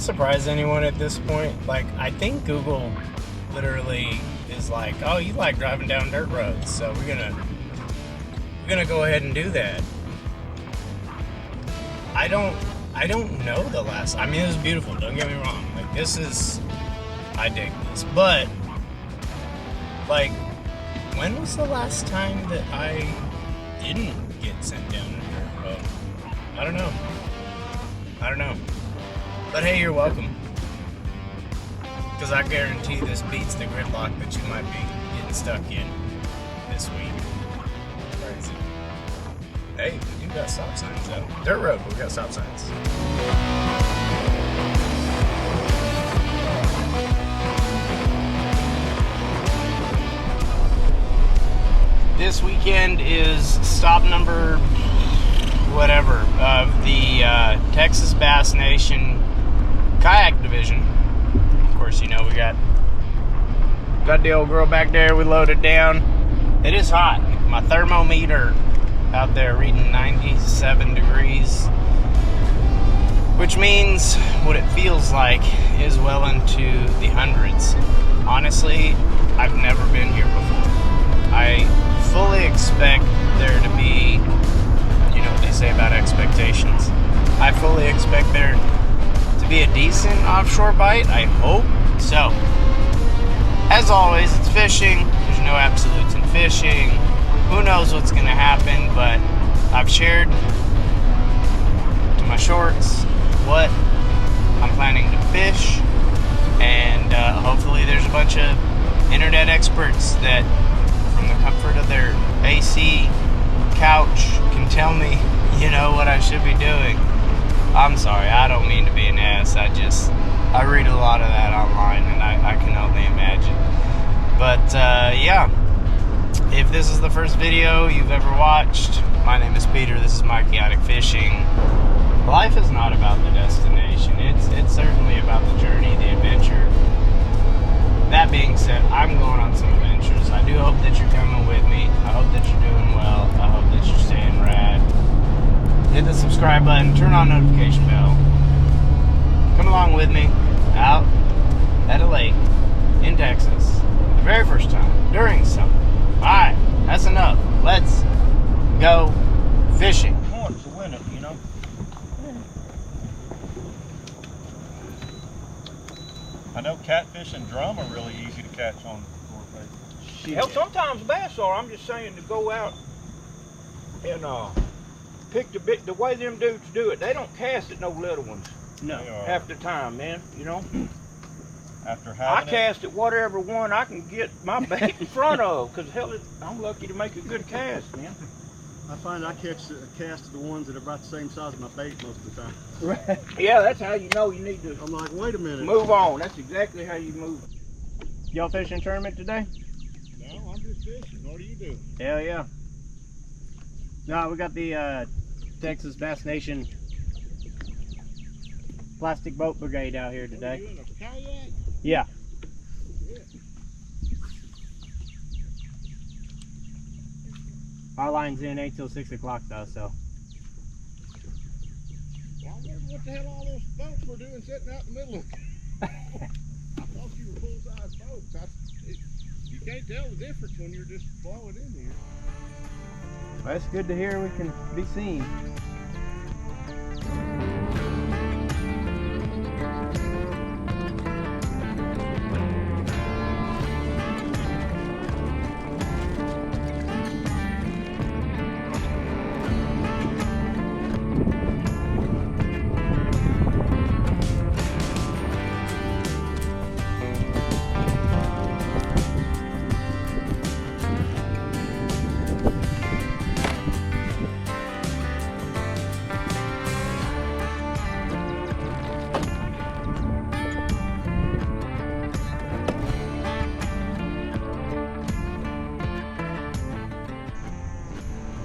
surprise anyone at this point? Like, I think Google literally is like, oh, you like driving down dirt roads, so we're gonna go ahead and do that. I don't know the last. I mean, it was beautiful. Don't get me wrong. Like, I dig this. But like, when was the last time that I didn't get sent down a dirt road? I don't know. But hey, you're welcome. Because I guarantee this beats the gridlock that you might be getting stuck in this week. Crazy. Hey, we do got stop signs though. Dirt road, we got stop signs. This weekend is stop number whatever of the Texas Bass Nation Kayak Division. Of course, you know, we got the old girl back there. We loaded down. It is hot. My thermometer out there reading 97 degrees, which means what it feels like is well into the hundreds. Honestly, I've never been here before. I fully expect there to be, you know what they say about expectations. I fully expect there to be a decent offshore bite. I hope so. As always, it's fishing. There's no absolutes in fishing. Who knows what's going to happen, but I've shared to my shorts what I'm planning to fish, and hopefully there's a bunch of internet experts that, from the comfort of their AC couch, can tell me, you know, what I should be doing. I'm sorry, I don't mean to be an ass. I read a lot of that online, and I can only imagine. But yeah, if this is the first video you've ever watched, my name is Peter. This is my Kayak Fishing. Life is not about the destination. It's certainly about the journey, the adventure. That being said, I'm going on some adventures. I do hope that you're coming with me. I hope that you're doing well. I hope that you're staying rad. Hit the subscribe button. Turn on notification bell. Come along with me out at a lake in Texas. The very first time during summer. Alright, that's enough. Let's go fishing. To win it, you know. I know catfish and drum are really easy to catch on short bait. Hell, sometimes bass are. I'm just saying to go out and pick the way them dudes do it. They don't cast at no little ones. No. Half the time, man. You know. After I having cast at whatever one I can get my bait in front of, because hell, I'm lucky to make a good cast, man. I find I cast the ones that are about the same size as my bait most of the time. Right. Yeah, that's how you know you need to. I'm like, wait a minute. Move on. That's exactly how you move. Y'all fishing tournament today? No, I'm just fishing. What do you do? Hell yeah. No, we got the Texas Bass Nation Plastic Boat Brigade out here today. Are you in a kayak? Yeah. Yeah. Our line's in 8 till 6 o'clock though, so. Well, I wonder what the hell all those boats were doing sitting out in the middle of I thought you were full-size boats. You can't tell the difference when you're just blowing in here. Well, it's good to hear we can be seen.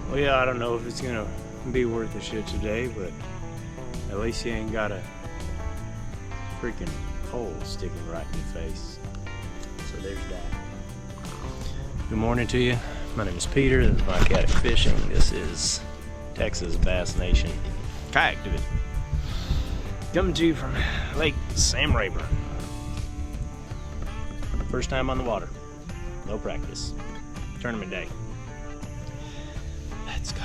Well, yeah, I don't know if it's gonna be worth a shit today, but at least you ain't got a freaking pole sticking right in your face. So there's that. Good morning to you. My name is Peter. This is my Kayak Fishing. This is Texas Bass Nation Kayak Division. Coming to you from Lake Sam Rayburn. First time on the water. No practice. Tournament day. Let's go.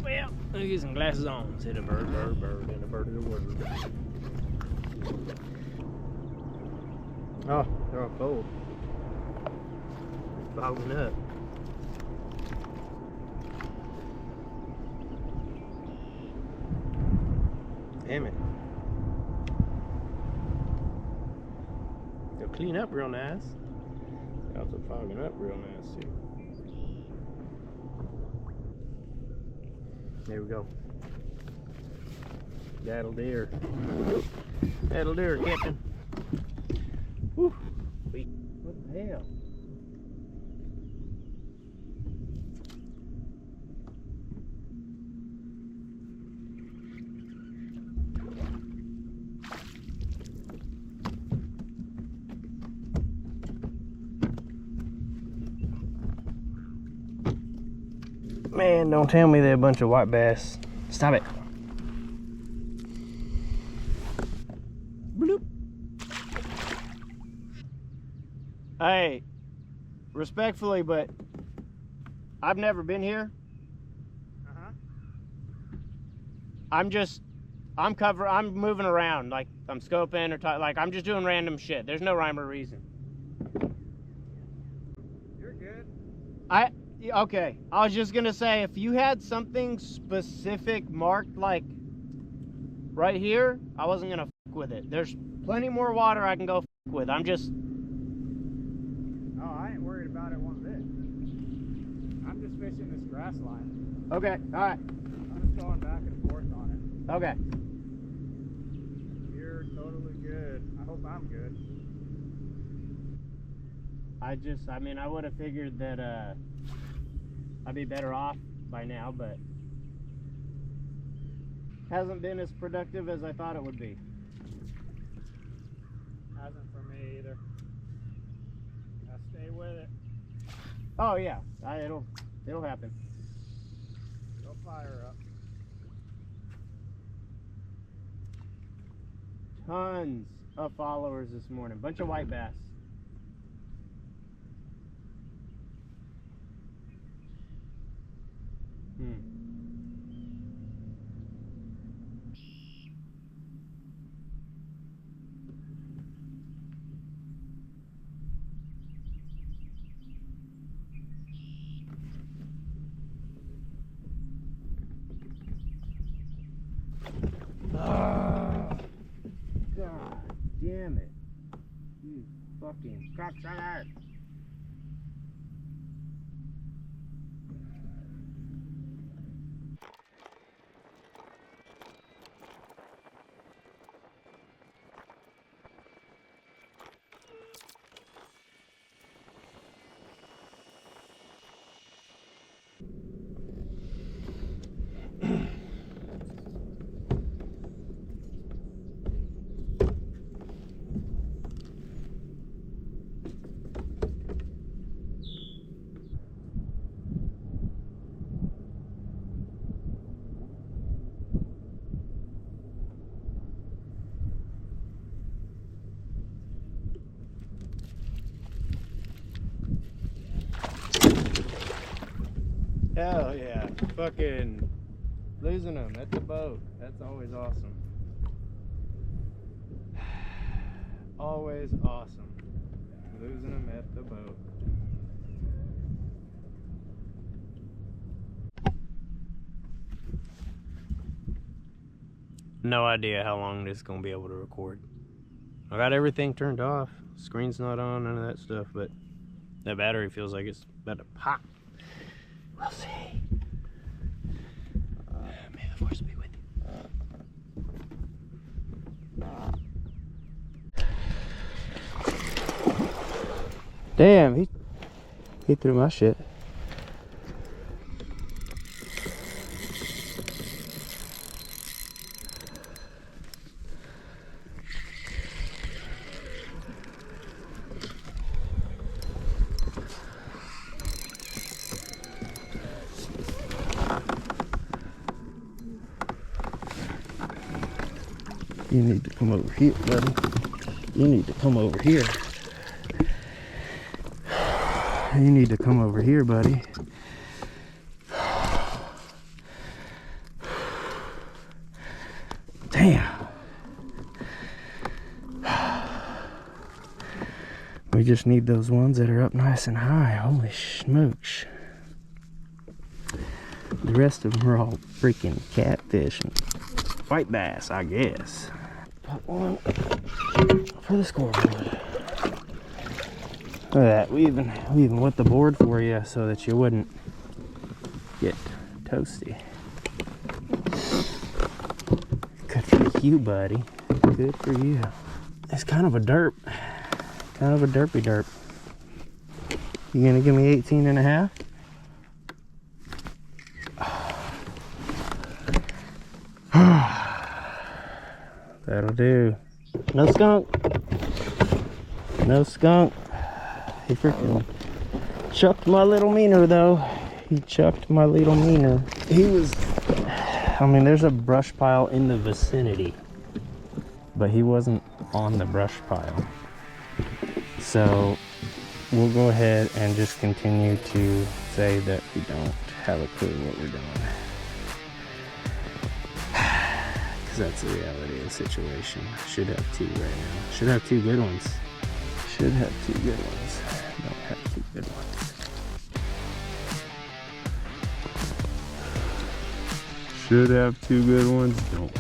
Well, let me get some glasses on. See the bird, bird, bird, and the bird of the word. Oh, they're all cold. Fogging up. Damn it. They'll clean up real nice. They're also fogging up real nice too. There we go. That'll do. That'll do, Captain. Whew. What the hell? Man, don't tell me they're a bunch of white bass. Stop it. Bloop. Hey, respectfully, but I've never been here. I'm moving around, like I'm scoping or like I'm just doing random shit. There's no rhyme or reason. You're good. Okay, I was just gonna say, if you had something specific marked like right here, I wasn't gonna fuck with it. There's plenty more water I can go fuck with. I'm just... Oh, I ain't worried about it one bit. I'm just fishing this grass line. Okay, alright. I'm just going back and forth on it. Okay. You're totally good. I hope I'm good. I mean, I would have figured that I'd be better off by now, but hasn't been as productive as I thought it would be. Hasn't for me either. Now stay with it. Oh yeah, it'll happen. Go fire up. Tons of followers this morning. Bunch of white bass. Oh, God damn it. You fucking cocksucker. Hell yeah. Fucking losing them at the boat. That's always awesome. Always awesome. Losing them at the boat. No idea how long this is going to be able to record. I got everything turned off. Screen's not on, none of that stuff, but that battery feels like it's about to pop. We'll see. May the force be with you. Damn, he threw my shit. You need to come over here, buddy. You need to come over here. You need to come over here, buddy. Damn. We just need those ones that are up nice and high. Holy smokes. The rest of them are all freaking catfish and white bass, I guess. Put one for the scoreboard. Look at that. We even wet the board for you so that you wouldn't get toasty. Good for you, buddy. Good for you. It's kind of a derp. Kind of a derpy derp. You gonna give me 18 and a half? That'll do. No skunk. No skunk. He freaking chucked my little meaner though. He chucked my little meaner. He was, I mean, there's a brush pile in the vicinity, but he wasn't on the brush pile. So we'll go ahead and just continue to say that we don't have a clue what we're doing. That's the reality of the situation. Should have two right now. Should have two good ones. Should have two good ones. Don't have two good ones. Should have two good ones. Don't